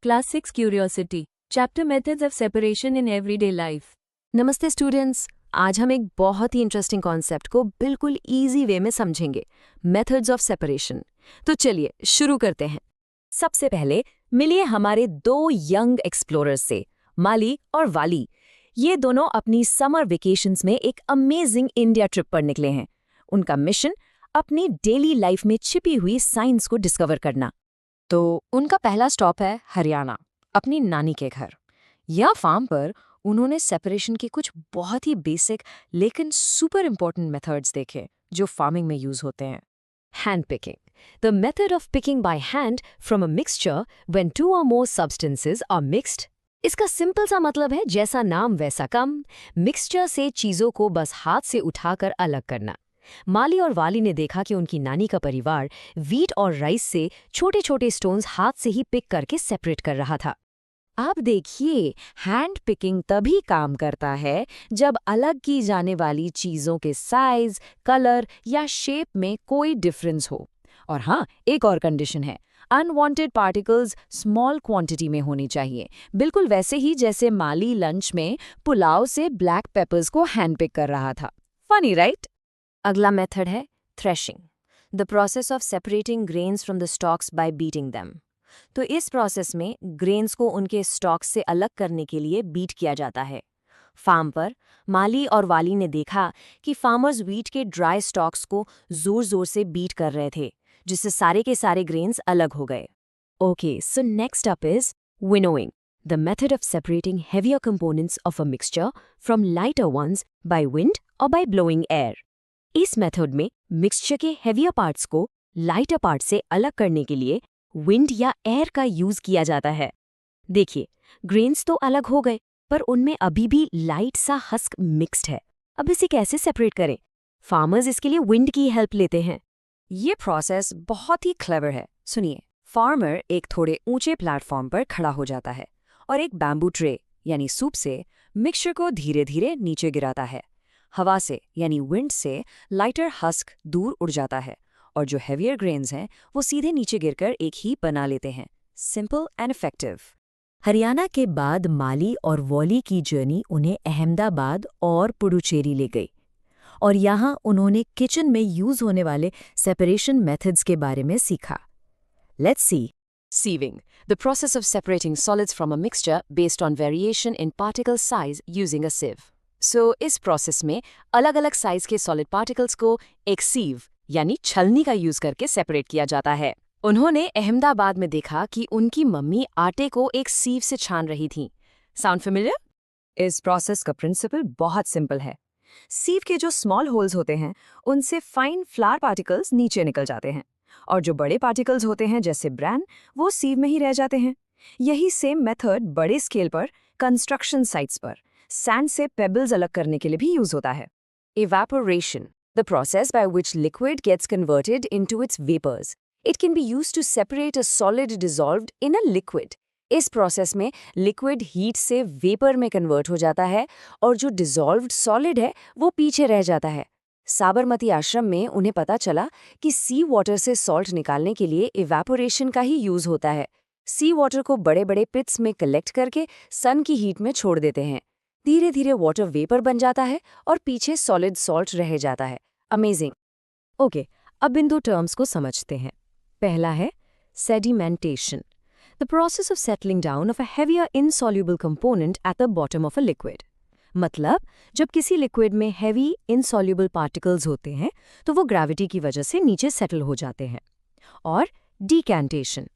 Class 6 Curiosity. Chapter Methods of Separation in Everyday Life. नमस्ते students, आज हम एक बहुत ही इंटरेस्टिंग कॉन्सेप्ट को बिल्कुल इजी वे में समझेंगे, मेथड्स ऑफ सेपरेशन। तो चलिए शुरू करते हैं। सबसे पहले मिलिए हमारे दो यंग एक्सप्लोरर्स से, माली और वाली। ये दोनों अपनी समर वेकेशंस में एक अमेजिंग इंडिया ट्रिप पर निकले हैं। उनका मिशन अपनी डेली लाइफ में छिपी हुई साइंस को डिस्कवर करना। तो उनका पहला स्टॉप है हरियाणा, अपनी नानी के घर। यह फार्म पर उन्होंने सेपरेशन के कुछ बहुत ही बेसिक लेकिन सुपर इंपॉर्टेंट मेथड्स देखे जो फार्मिंग में यूज होते हैं। Hand picking, the method of picking by hand from a mixture when two or more substances are mixed. इसका सिंपल सा मतलब है जैसा नाम वैसा काम, मिक्सचर से चीजों को बस हाथ से उठाकर अलग करना। माली और वाली ने देखा कि उनकी नानी का परिवार वीट और राइस से छोटे छोटे स्टोन्स हाथ से ही पिक करके सेपरेट कर रहा था। आप देखिए, हैंड पिकिंग तभी काम करता है जब अलग की जाने वाली चीजों के साइज, कलर या शेप में कोई डिफरेंस हो। और हाँ, एक और कंडीशन है, अनवांटेड पार्टिकल्स स्मॉल क्वांटिटी में होनी चाहिए, बिल्कुल वैसे ही जैसे माली लंच में पुलाव से ब्लैक पेपर्स को हैंड पिक कर रहा था। Funny right? अगला मेथड है threshing, the process of separating grains from the stocks bye beating them. तो इस प्रोसेस में ग्रेन्स को उनके स्टॉक्स से अलग करने के लिए बीट किया जाता है। फार्म पर माली और वाली ने देखा कि फार्मर्स व्हीट के ड्राई स्टॉक्स को जोर जोर से बीट कर रहे थे, जिससे सारे के सारे ग्रेन्स अलग हो गए। Okay, so next up is winnowing, the method of separating heavier components of a mixture from lighter ones by wind or by blowing air. इस मेथड में मिक्सचर के हेवियर पार्ट्स को लाइटर पार्ट से अलग करने के लिए विंड या एयर का यूज किया जाता है। देखिए, ग्रेन्स तो अलग हो गए, पर उनमें अभी भी लाइट सा हस्क मिक्स्ड है। अब इसे कैसे सेपरेट करें? फार्मर्स इसके लिए विंड की हेल्प लेते हैं। ये प्रोसेस बहुत ही क्लेवर है। सुनिए, फार्मर एक थोड़े ऊंचे प्लेटफॉर्म पर खड़ा हो जाता है और एक बैम्बू ट्रे यानी सूप से मिक्सचर को धीरे धीरे नीचे गिराता है। हवा से यानी विंड से लाइटर हस्क दूर उड़ जाता है और जो हेवियर ग्रेन्स हैं वो सीधे नीचे गिरकर एक ही बना लेते हैं। Simple and effective. हरियाणा के बाद माली और वॉली की जर्नी उन्हें अहमदाबाद और पुडुचेरी ले गई और यहाँ उन्होंने किचन में यूज होने वाले सेपरेशन मेथड्स के बारे में सीखा। Let's see. Sieving, the process of separating solids from a mixture based on variation in particle size using a sieve. इस प्रोसेस में अलग अलग साइज के सॉलिड पार्टिकल्स को एक सीव यानी छलनी का यूज करके सेपरेट किया जाता है। उन्होंने अहमदाबाद में देखा कि उनकी मम्मी आटे को एक सीव से छान रही थी। Sound familiar? इस प्रोसेस का प्रिंसिपल बहुत सिंपल है। सीव के जो स्मॉल होल्स होते हैं उनसे फाइन फ्लावर पार्टिकल्स नीचे निकल जाते हैं और जो बड़े पार्टिकल्स होते हैं जैसे ब्रैन, वो सीव में ही रह जाते हैं। यही सेम मेथड बड़े स्केल पर कंस्ट्रक्शन साइट्स पर सैंड से पेबल्स अलग करने के लिए भी यूज होता है। Evaporation, the process by which liquid gets converted into its vapors. It can be used to separate a solid dissolved in a liquid. इस प्रोसेस में लिक्विड हीट से वेपर में कन्वर्ट हो जाता है और जो डिसॉल्व्ड सॉलिड है वो पीछे रह जाता है। साबरमती आश्रम में उन्हें पता चला कि सी वाटर से सॉल्ट निकालने के लिए इवेपोरेशन का ही यूज होता है। सी वाटर को बड़े बड़े पिट्स में कलेक्ट करके सन की हीट में छोड़ देते हैं। धीरे धीरे वाटर वेपर बन जाता है और पीछे सॉलिड सॉल्ट रह जाता है। अमेजिंग। ओके, अब इन दो टर्म्स को समझते हैं। पहला है sedimentation, the process of settling down of a heavier insoluble component at the bottom of a liquid. मतलब जब किसी लिक्विड में हेवी इनसॉल्युबल पार्टिकल्स होते हैं तो वो ग्रेविटी की वजह से नीचे सेटल हो जाते हैं। और decantation,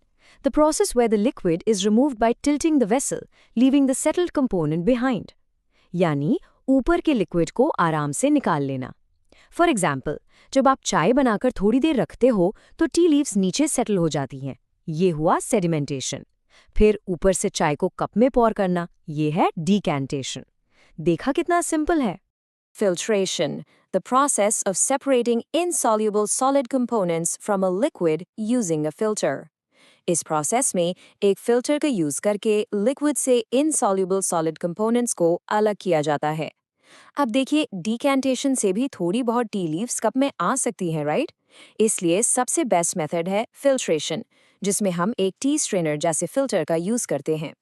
the process where the liquid is removed by tilting the vessel, leaving the settled component behind. यानी ऊपर के लिक्विड को आराम से निकाल लेना। फॉर एग्जाम्पल, जब आप चाय बनाकर थोड़ी देर रखते हो तो टी लीव्स नीचे सेटल हो जाती हैं। ये हुआ सेडिमेंटेशन। फिर ऊपर से चाय को कप में पॉर करना, ये है डिकैंटेशन। देखा कितना सिंपल है? Filtration, the process of separating insoluble solid components from a liquid using a filter. इस प्रोसेस में एक फिल्टर का यूज करके लिक्विड से इनसॉल्युबल सॉलिड कंपोनेंट्स को अलग किया जाता है। अब देखिए, डिकैंटेशन से भी थोड़ी बहुत टी लीव्स कप में आ सकती हैं, राइट? इसलिए सबसे बेस्ट मेथड है फिल्ट्रेशन, जिसमें हम एक टी स्ट्रेनर जैसे फिल्टर का यूज करते हैं।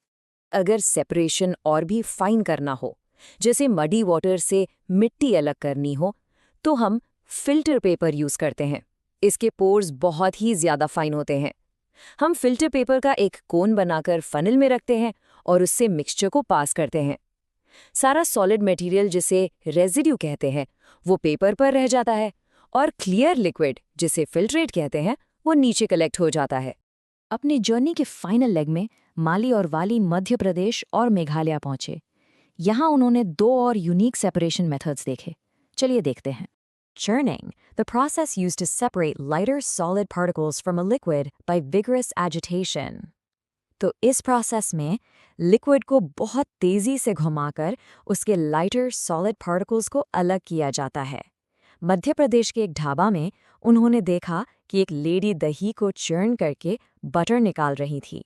अगर सेपरेशन और भी फाइन करना हो, जैसे मडी वाटर से मिट्टी अलग करनी हो, तो हम फिल्टर पेपर यूज करते हैं। इसके पोर्स बहुत ही ज्यादा फाइन होते हैं। हम फिल्टर पेपर का एक कोन बनाकर फनल में रखते हैं और उससे मिक्सचर को पास करते हैं। सारा सॉलिड मटेरियल जिसे रेजिड्यू कहते हैं वो पेपर पर रह जाता है और क्लियर लिक्विड जिसे फिल्ट्रेट कहते हैं वो नीचे कलेक्ट हो जाता है। अपनी जर्नी के फाइनल लेग में माली और वाली मध्य प्रदेश और मेघालय पहुंचे। यहाँ उन्होंने 2 और यूनिक सेपरेशन मेथड्स देखे। चलिए देखते हैं। Churning, the process used to separate lighter solid particles from a liquid by vigorous agitation. तो इस प्रोसेस में लिक्विड को बहुत तेजी से घुमाकर उसके लाइटर सॉलिड पार्टिकल्स को अलग किया जाता है। मध्य प्रदेश के एक ढाबा में उन्होंने देखा कि एक लेडी दही को चर्न करके बटर निकाल रही थी।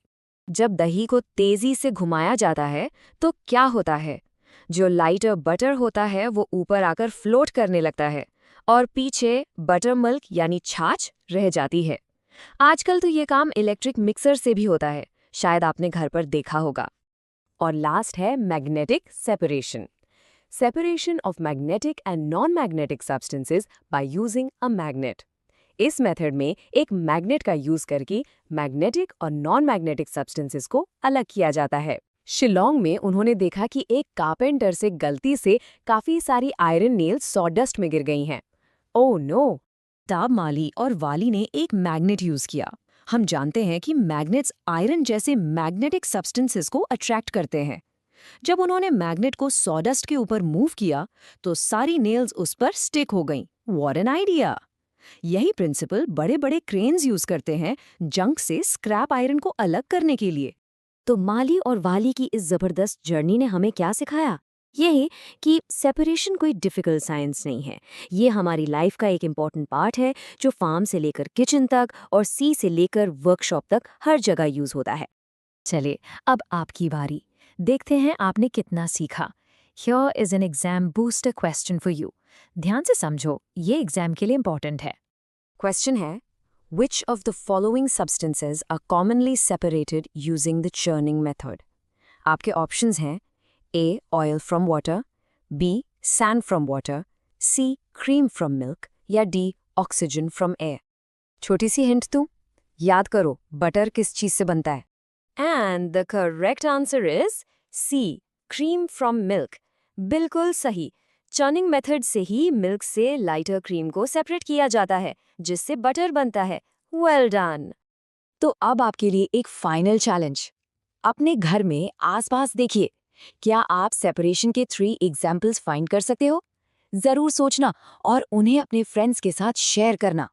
जब दही को तेजी से घुमाया जाता है तो क्या होता है? जो लाइटर बटर होता है वो ऊपर आकर फ्लोट करने लगता है और पीछे बटर मिल्क यानी छाछ रह जाती है। आजकल तो ये काम इलेक्ट्रिक मिक्सर से भी होता है, शायद आपने घर पर देखा होगा। और लास्ट है magnetic separation. Separation of magnetic and non magnetic substances by using a magnet. इस मेथड में एक मैग्नेट का यूज करके मैग्नेटिक और नॉन मैग्नेटिक सब्सटेंसेस को अलग किया जाता है। शिलोंग में उन्होंने देखा कि एक कारपेंटर से गलती से काफी सारी आयरन नेल्स सॉडस्ट में गिर गई हैं। Oh no! तब माली और वाली ने एक मैग्नेट यूज किया। हम जानते हैं कि मैग्नेट्स आयरन जैसे मैग्नेटिक सब्सटेंसेस को अट्रैक्ट करते हैं। जब उन्होंने मैग्नेट को सॉडस्ट के ऊपर मूव किया तो सारी नेल्स उस पर स्टिक हो गईं। What an idea! यही प्रिंसिपल बड़े-बड़े क्रेन्स यूज करते हैं जंक से स्क्रैप आयरन को अलग करने के लिए। तो माली और वाली की इस जबरदस्त जर्नी ने हमें क्या सिखाया? यही कि सेपरेशन कोई डिफिकल्ट साइंस नहीं है। ये हमारी लाइफ का एक इम्पॉर्टेंट पार्ट है जो फार्म से लेकर किचन तक और सी से लेकर वर्कशॉप तक हर जगह यूज होता है। चलिए अब आपकी बारी। देखते हैं आपने कितना सीखा। Here is an exam booster question for you. ध्यान से समझो, ये एग्जाम के लिए इम्पॉर्टेंट है। क्वेश्चन है, Which of the following substances are commonly separated using the churning method? आपके ऑप्शंस हैं A. Oil from water, B. Sand from water, C. Cream from milk या D. Oxygen from air. छोटी सी hint दूं? याद करो, butter किस चीज से बनता है? And the correct answer is C. Cream from milk. बिल्कुल सही। चर्निंग मेथड से ही मिल्क से लाइटर क्रीम को सेपरेट किया जाता है, जिससे बटर बनता है। Well done. तो अब आपके लिए एक फाइनल चैलेंज। अपने घर में आसपास देखिए, क्या आप सेपरेशन के 3 एग्जाम्पल्स फाइंड कर सकते हो? जरूर सोचना और उन्हें अपने फ्रेंड्स के साथ शेयर करना।